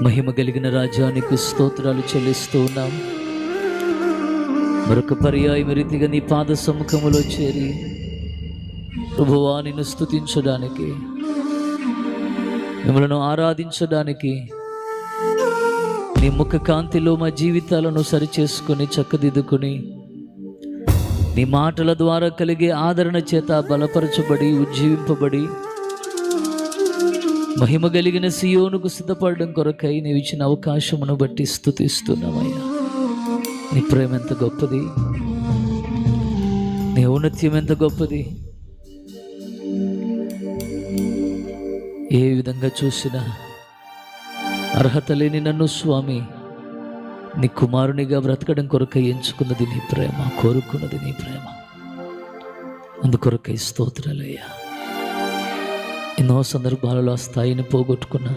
మహిమ కలిగిన రాజ్యానికి స్తోత్రాలు చెల్లిస్తూ ఉన్నాం. మరొక పర్యాయం రీతిగా నీ పాద సముఖములో చేరి ప్రభువా నిన్ను స్తుతించడానికి, మిమ్మల్ని ఆరాధించడానికి, నీ ముఖ కాంతిలో మా జీవితాలను సరిచేసుకొని చక్కదిద్దుకొని నీ మాటల ద్వారా కలిగే ఆదరణ చేత బలపరచబడి ఉజ్జీవింపబడి మహిమ కలిగిన సియోనుకు సిద్ధపడడం కొరకై నీవు ఇచ్చిన అవకాశమును బట్టి స్తుతిస్తున్నామయ్యా. నీ ప్రేమ ఎంత గొప్పది, నీ ఔన్నత్యం ఎంత గొప్పది. ఏ విధంగా చూసినా అర్హత లేని నన్ను స్వామి నీ కుమారునిగా బ్రతకడం కొరకై ఎంచుకున్నది నీ ప్రేమ, కోరుకున్నది నీ ప్రేమ. అందుకొరకై స్తోత్రాలయ్యా. ఎన్నో సందర్భాలలో ఆ స్థాయిని పోగొట్టుకున్నా,